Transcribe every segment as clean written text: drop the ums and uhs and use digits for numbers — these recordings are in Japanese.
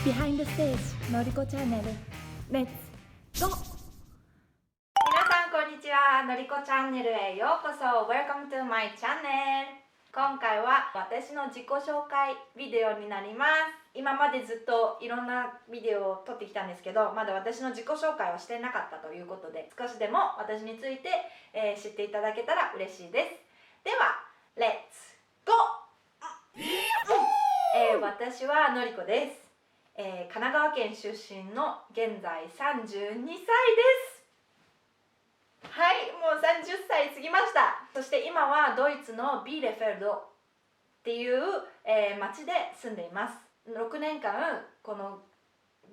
Behind the Stage のりこチャンネル Let's go! 皆さんこんにちは、のりこチャンネルへようこそ。 Welcome to my channel。 今回は私の自己紹介ビデオになります。今までずっといろんなビデオを撮ってきたんですけど、まだ私の自己紹介をしてなかったということで、少しでも私について、知っていただけたら嬉しいです。では Let's go! 私はのりこです。神奈川県出身の現在32歳です。はい、もう30歳過ぎました。そして今はドイツのビーレフェルドっていう、町で住んでいます。6年間この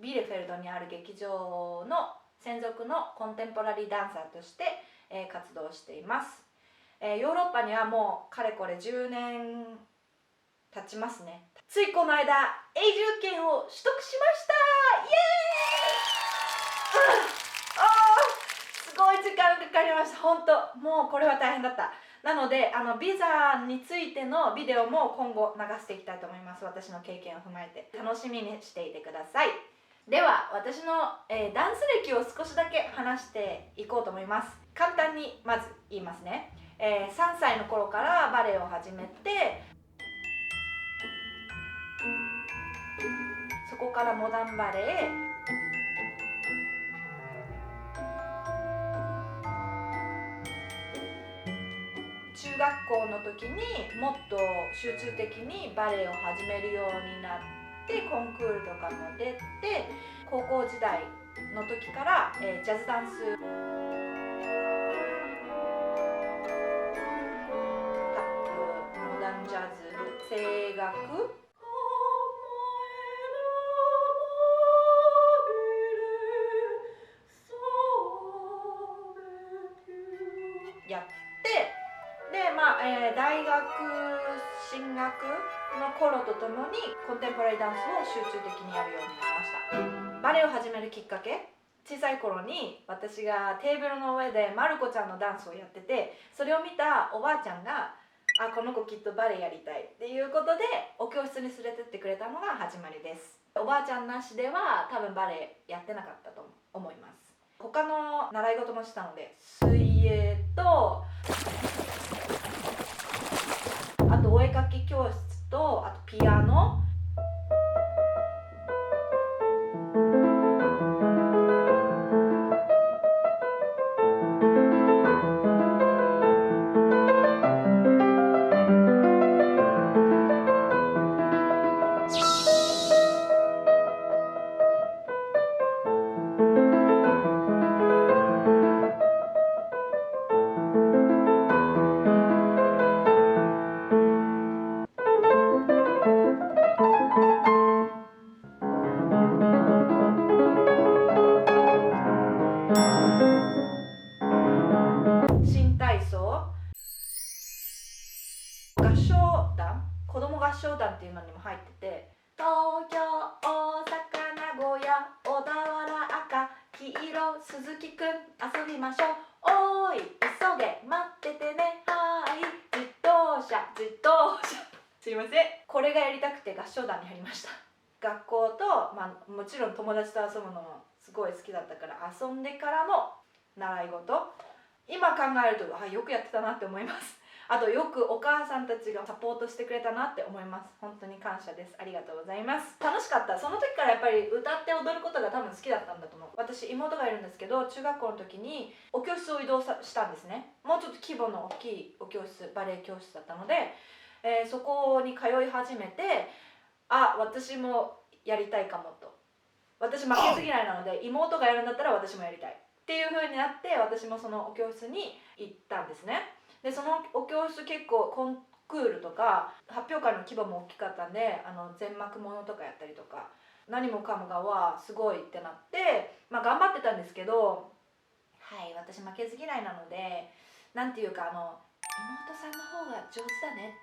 ビーレフェルドにある劇場の専属のコンテンポラリーダンサーとして、活動しています。ヨーロッパにはもうかれこれ10年経ちますね。ついこの間永住権を取得しました。イエーイ、すごい時間かかりました。本当もうこれは大変だった。なのでビザについてのビデオも今後流していきたいと思います。私の経験を踏まえて楽しみにしていてください。では私の、ダンス歴を少しだけ話していこうと思います。簡単にまず言いますね。3歳の頃からバレエを始めて、そこからモダンバレエ、中学校の時にもっと集中的にバレエを始めるようになってコンクールとかも出て、高校時代の時から、ジャズダンス、タップ、モダンジャズ、声楽、やって、で、大学進学の頃とともにコンテンポラリーダンスを集中的にやるようになりました。バレエを始めるきっかけ、小さい頃に私がテーブルの上でまる子ちゃんのダンスをやってて、それを見たおばあちゃんがこの子きっとバレエやりたいっていうことでお教室に連れてってくれたのが始まりです。おばあちゃんなしでは多分バレエやってなかったと思います。他の習い事もしたので、水泳とあとお絵かき教室と、あとピアノ、新体操、合唱団、子供合唱団っていうのにも入ってて、東京、大阪、名古屋、小田原、赤、黄色、鈴木くん、遊びましょう。おーい、急げ、待っててね、はーい、自動車、すいません。これがやりたくて合唱団に入りました。学校と、もちろん友達と遊ぶのもすごい好きだったから、遊んでからの習い事、今考えるとよくやってたなって思います。あとよくお母さんたちがサポートしてくれたなって思います。本当に感謝です。ありがとうございます。楽しかった。その時からやっぱり歌って踊ることが多分好きだったんだと思う。私妹がいるんですけど、中学校の時にお教室を移動したんですね。もうちょっと規模の大きいお教室、バレエ教室だったので、そこに通い始めて、私もやりたいかもと。私負けず嫌いなので、妹がやるんだったら私もやりたいっていう風になって、私もそのお教室に行ったんですね。でそのお教室結構コンクールとか発表会の規模も大きかったんで、全幕ものとかやったりとか、何もかもがすごいってなって、頑張ってたんですけど、私負けず嫌いなので、なんていうか妹さんの方が上手だね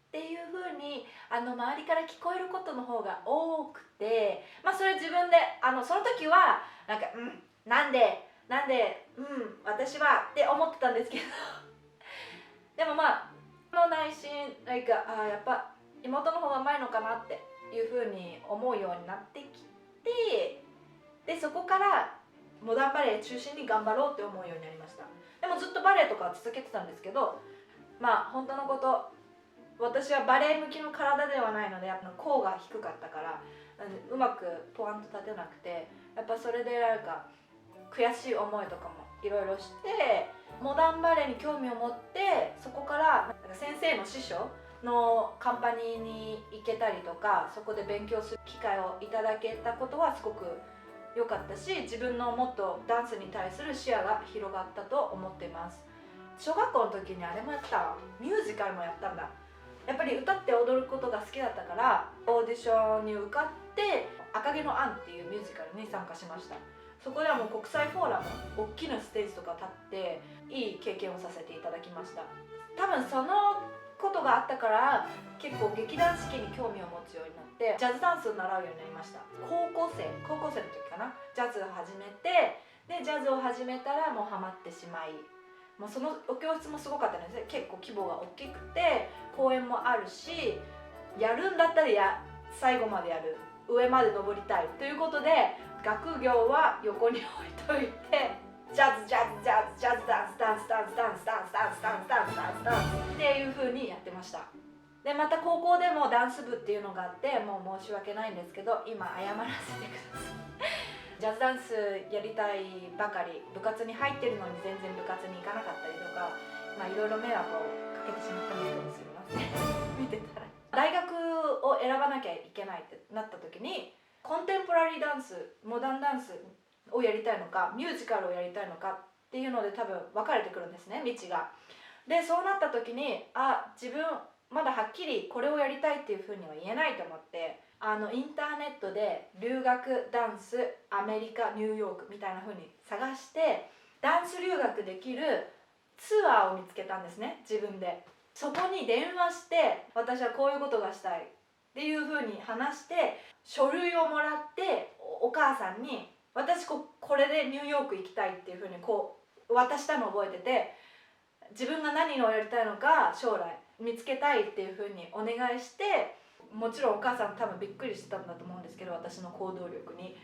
っていう風に周りから聞こえることの方が多くて、それ自分でその時はなんで私はって思ってたんですけどでもの内心やっぱ妹の方がうまいのかなっていうふうに思うようになってきて、でそこからモダンバレエ中心に頑張ろうって思うようになりました。でもずっとバレエとかは続けてたんですけど、まあ本当のこと、私はバレエ向きの体ではないので、やっぱ甲が低かったからうまくポワンと立てなくて、やっぱそれでなんか悔しい思いとかもいろいろして、モダンバレエに興味を持って、そこからなんか先生の師匠のカンパニーに行けたりとか、そこで勉強する機会をいただけたことはすごく良かったし、自分のもっとダンスに対する視野が広がったと思っています。小学校の時にあれもやったわ、ミュージカルもやったんだ。やっぱり歌って踊ることが好きだったから、オーディションに受かって赤毛のアンっていうミュージカルに参加しました。そこではもう国際フォーラム、大きなステージとか立っていい経験をさせていただきました。多分そのことがあったから結構劇団四季に興味を持つようになって、ジャズダンスを習うようになりました。高校生の時かな、ジャズを始めて、でジャズを始めたらもうハマってしまい、もうそのお教室もすごかったんですね。結構規模が大きくて公演もあるし、やるんだったら最後までやる、上まで登りたいということで、学業は横に置いといて、ジャズダンスダンスダンスダンスダンスダンスダンスダンスダンスダンスダンスダンスっていう風にやってました。でまた高校でもダンス部っていうのがあって、もう申し訳ないんですけど今謝らせてください。ジャズダンスやりたいばかり、部活に入ってるのに全然部活に行かなかったりとか、まあいろいろ迷惑をかけてしまったんですけど、すみません見てたら。大学を選ばなきゃいけないってなった時に、コンテンポラリーダンス、モダンダンスをやりたいのか、ミュージカルをやりたいのかっていうので多分分かれてくるんですね、道が。でそうなった時に、自分まだはっきりこれをやりたいっていうふうには言えないと思って、インターネットで留学ダンスアメリカニューヨークみたいな風に探して、ダンス留学できるツアーを見つけたんですね、自分で。そこに電話して、私はこういうことがしたいっていう風に話して、書類をもらって、お母さんに私これでニューヨーク行きたいっていう風にこう渡したのを覚えてて、自分が何をやりたいのか将来見つけたいっていう風にお願いして、もちろんお母さん多分びっくりしてたんだと思うんですけど、私の行動力に。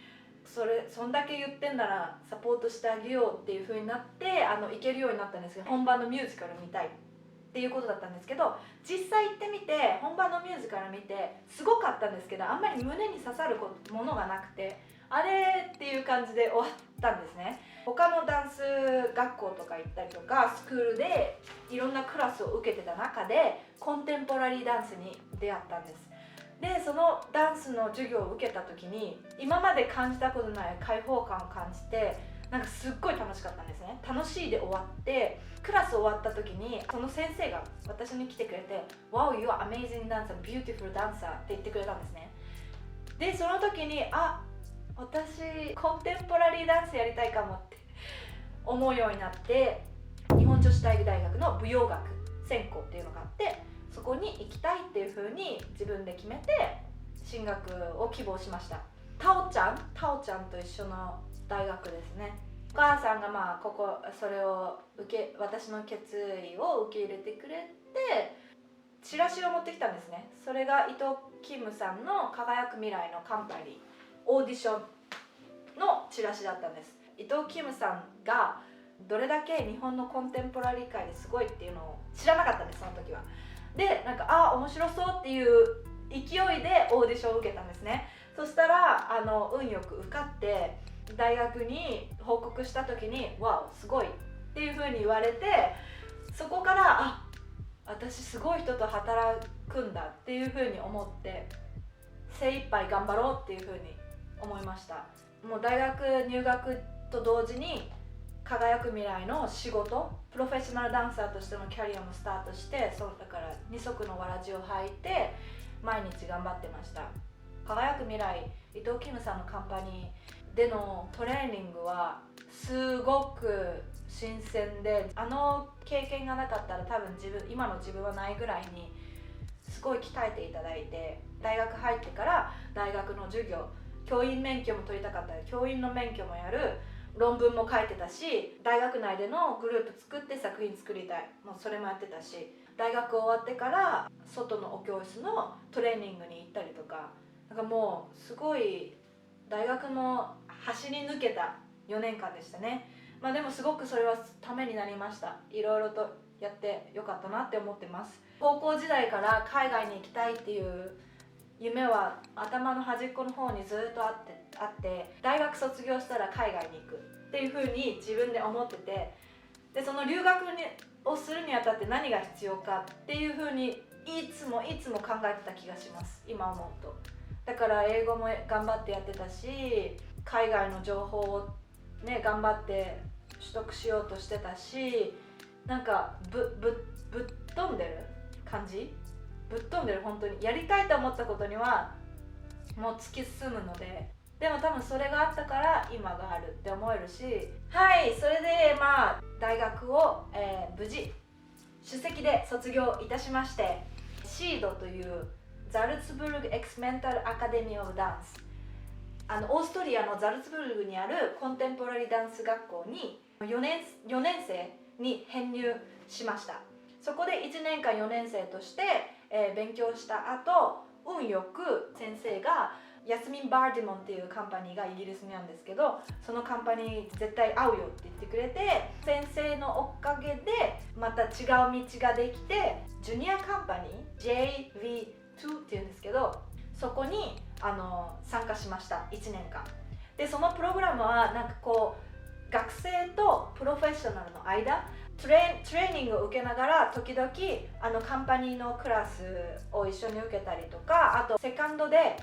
そんだけ言ってんならサポートしてあげようっていう風になって、行けるようになったんですけど、本番のミュージカル見たいっていうことだったんですけど、実際行ってみて本番のミュージカル見てすごかったんですけど、あんまり胸に刺さるものがなくて、あれっていう感じで終わったんですね。他のダンス学校とか行ったりとかスクールでいろんなクラスを受けてた中でコンテンポラリーダンスに出会ったんです。でそのダンスの授業を受けた時に、今まで感じたことない開放感を感じて、なんかすっごい楽しかったんですね。楽しいで終わって、クラス終わった時にその先生が私に来てくれて、 Wow, you are amazing dancer, beautiful dancer って言ってくれたんですね。でその時に私コンテンポラリーダンスやりたいかもって思うようになって、日本女子大学の舞踊学専攻っていうのがあって、そこに行きたいっていう風に自分で決めて進学を希望しました。タオちゃんと一緒の大学ですね。お母さんがそれを私の決意を受け入れてくれて、チラシを持ってきたんですね。それが伊藤キムさんの輝く未来のカンパニーオーディションのチラシだったんです。伊藤キムさんがどれだけ日本のコンテンポラリー界ですごいっていうのを知らなかったんです、その時は。でなんか面白そうっていう勢いでオーディションを受けたんですね。そしたら運よく受かって、大学に報告した時にわおすごいっていう風に言われて、そこから私すごい人と働くんだっていう風に思って、精一杯頑張ろうっていう風に思いました。もう大学入学と同時に輝く未来の仕事、プロフェッショナルダンサーとしてのキャリアもスタートして、だから二足のわらじを履いて毎日頑張ってました。輝く未来伊藤キムさんのカンパニーでのトレーニングはすごく新鮮で、経験がなかったら多分今の自分はないぐらいにすごい鍛えていただいて、大学入ってから大学の授業、教員免許も取りたかったら教員の免許もやる、論文も書いてたし、大学内でのグループ作って作品作りたい、もうそれもやってたし、大学終わってから外のお教室のトレーニングに行ったりとか、なんかもうすごい大学も走り抜けた4年間でしたね。でもすごくそれはためになりました。いろいろとやってよかったなって思ってます。高校時代から海外に行きたいっていう夢は頭の端っこの方にずっとあって大学卒業したら海外に行くっていうふうに自分で思ってて、でその留学をするにあたって何が必要かっていうふうにいつも考えてた気がします、今思うと。だから英語も頑張ってやってたし、海外の情報をね頑張って取得しようとしてたし、なんかぶっ飛んでる感じ、ぶっ飛んでる。本当にやりたいと思ったことにはもう突き進むので、でも多分それがあったから今があるって思えるし、はい、それで大学を、無事首席で卒業いたしまして、シードというザルツブルグエクスメンタルアカデミー・オブ・ダンス、オーストリアのザルツブルグにあるコンテンポラリーダンス学校に4年生に編入しました。そこで1年間4年生として、勉強した後、運よく先生がヤスミン・バーディモンっていうカンパニーがイギリスにあるんですけど、そのカンパニー絶対合うよって言ってくれて、先生のおかげでまた違う道ができて、ジュニアカンパニー JV2 っていうんですけど、そこに参加しました。1年間で、そのプログラムはなんかこう学生とプロフェッショナルの間トレーニングを受けながら、時々カンパニーのクラスを一緒に受けたりとか、あとセカンドで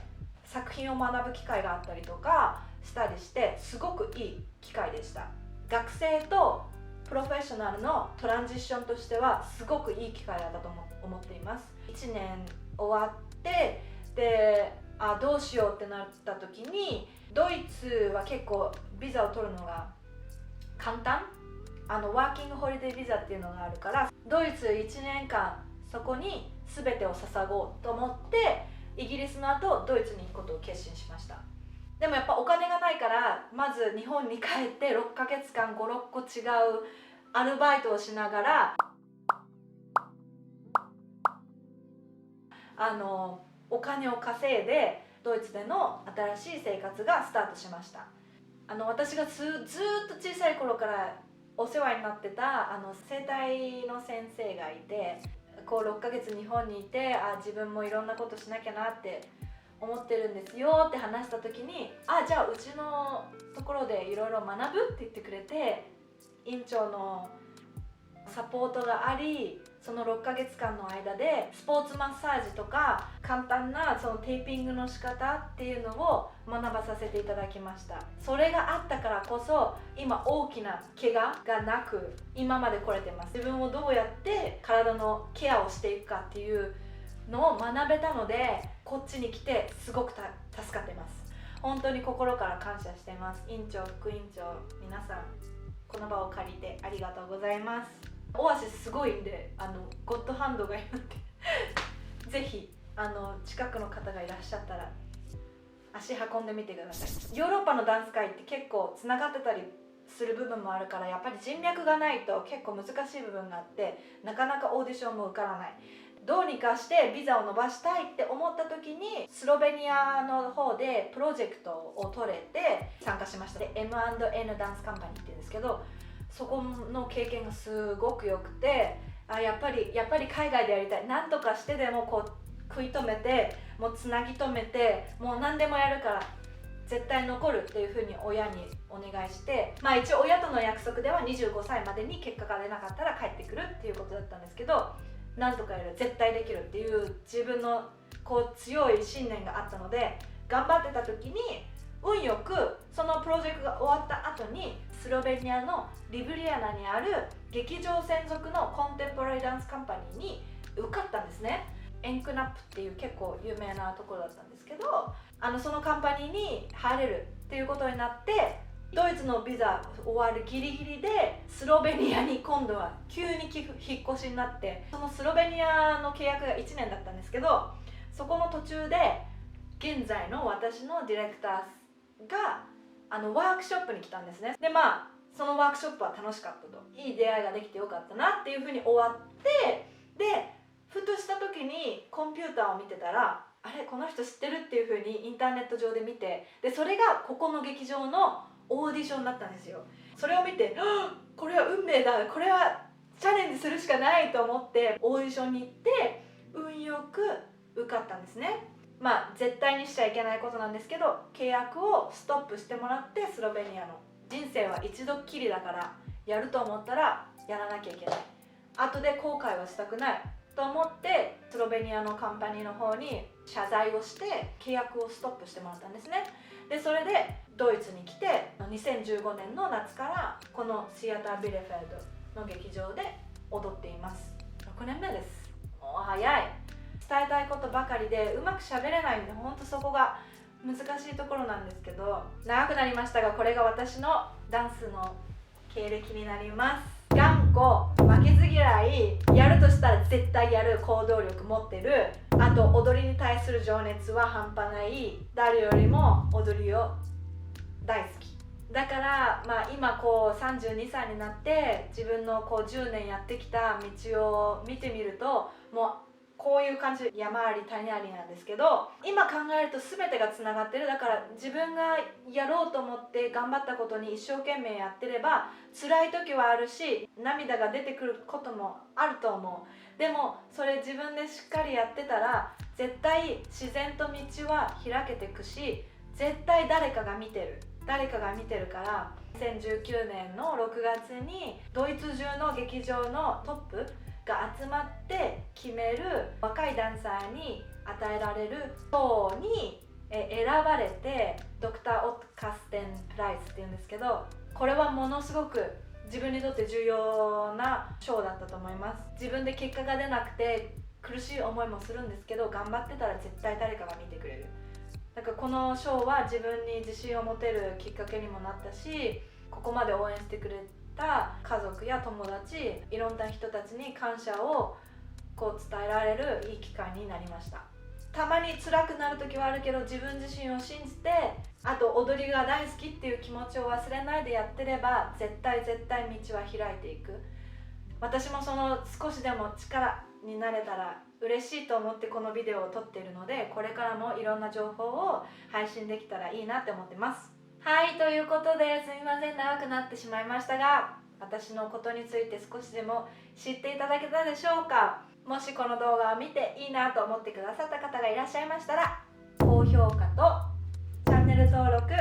作品を学ぶ機会があったりとかしたりして、すごくいい機会でした。学生とプロフェッショナルのトランジションとしてはすごくいい機会だったと思っています。1年終わってで、どうしようってなった時に、ドイツは結構ビザを取るのが簡単、ワーキングホリデービザっていうのがあるから、ドイツ1年間そこに全てを捧ごうと思って、イギリスの後ドイツに行くことを決心しました。でもやっぱお金がないから、まず日本に帰って6ヶ月間5、6個違うアルバイトをしながらお金を稼いでドイツでの新しい生活がスタートしました。私がずっと小さい頃からお世話になってた整体の先生がいて、こう6ヶ月日本にいて、自分もいろんなことしなきゃなって思ってるんですよって話した時に、じゃあうちのところでいろいろ学ぶって言ってくれて、院長のサポートがあり、その6ヶ月間の間でスポーツマッサージとか簡単なそのテーピングの仕方っていうのを学ばさせていただきました。それがあったからこそ今大きな怪我がなく今まで来れてます。自分をどうやって体のケアをしていくかっていうのを学べたので、こっちに来てすごく助かってます。本当に心から感謝しています。院長、副院長、皆さんこの場を借りてありがとうございます。オアシスすごいんで、ゴッドハンドがいるんでぜひ近くの方がいらっしゃったら足運んでみてください。ヨーロッパのダンス界って結構つながってたりする部分もあるから、やっぱり人脈がないと結構難しい部分があって、なかなかオーディションも受からない。どうにかしてビザを伸ばしたいって思った時に、スロベニアの方でプロジェクトを取れて参加しました。で M&N ダンスカンパニーっていうんですけど、そこの経験がすごく良くて、やっぱり海外でやりたい、なんとかしてでもこう食い止めて、もうつなぎ止めて、もう何でもやるから絶対残るっていうふうに親にお願いして、一応親との約束では25歳までに結果が出なかったら帰ってくるっていうことだったんですけど、なんとかやる、絶対できるっていう自分のこう強い信念があったので、頑張ってた時に運よくそのプロジェクトが終わった後にスロベニアのリブリアナにある劇場専属のコンテンポラリーダンスカンパニーに受かったんですね。エンクナップっていう結構有名なところだったんですけど、そのカンパニーに入れるっていうことになって、ドイツのビザ終わるギリギリでスロベニアに今度は急に引っ越しになって、そのスロベニアの契約が1年だったんですけど、そこの途中で現在の私のディレクターがワークショップに来たんですね。でそのワークショップは楽しかったと、いい出会いができてよかったなっていうふうに終わって、でふとした時にコンピューターを見てたら、あれこの人知ってるっていう風にインターネット上で見て、でそれがここの劇場のオーディションだったんですよ。それを見て、これは運命だ、これはチャレンジするしかないと思ってオーディションに行って運よく受かったんですね。絶対にしちゃいけないことなんですけど、契約をストップしてもらって、スロベニアの人生は一度きりだからやると思ったらやらなきゃいけない、後で後悔はしたくないと思ってスロベニアのカンパニーの方に謝罪をして契約をストップしてもらったんですね。でそれでドイツに来て2015年の夏からこのシアタービレフェルドの劇場で踊っています。6年目です。もう早い。伝えたいことばかりでうまくしゃべれないんで、ほんとそこが難しいところなんですけど、長くなりましたが、これが私のダンスの経歴になります。頑固、負けず嫌い、やるとしたら絶対やる行動力持ってる、あと踊りに対する情熱は半端ない、誰よりも踊りを大好きだから、今32歳になって自分の10年やってきた道を見てみると、もうこういう感じ、山あり谷ありなんですけど、今考えると全てがつながってる。だから自分がやろうと思って頑張ったことに一生懸命やってれば、辛い時はあるし涙が出てくることもあると思う。でもそれ自分でしっかりやってたら絶対自然と道は開けていくし、絶対誰かが見てるから、2019年の6月にドイツ中の劇場のトップが集まって決める若いダンサーに与えられる賞に選ばれて、ドクター・オッカステンプライズっていうんですけど、これはものすごく自分にとって重要な賞だったと思います。自分で結果が出なくて苦しい思いもするんですけど、頑張ってたら絶対誰かが見てくれる。だからこの賞は自分に自信を持てるきっかけにもなったし、ここまで応援してくれた家族や友達、いろんな人たちに感謝を伝えられるいい機会になりました。たまに辛くなる時はあるけど、自分自身を信じて、あと踊りが大好きっていう気持ちを忘れないでやってれば絶対道は開いていく。私もその少しでも力になれたら嬉しいと思ってこのビデオを撮っているので、これからもいろんな情報を配信できたらいいなって思ってます。はい、ということですみません、長くなってしまいましたが、私のことについて少しでも知っていただけたでしょうか。もしこの動画を見ていいなと思ってくださった方がいらっしゃいましたら、高評価とチャンネル登録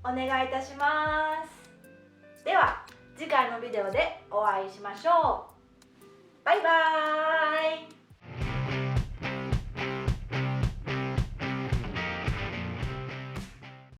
お願いいたします。では次回のビデオでお会いしましょう。バイバーイ。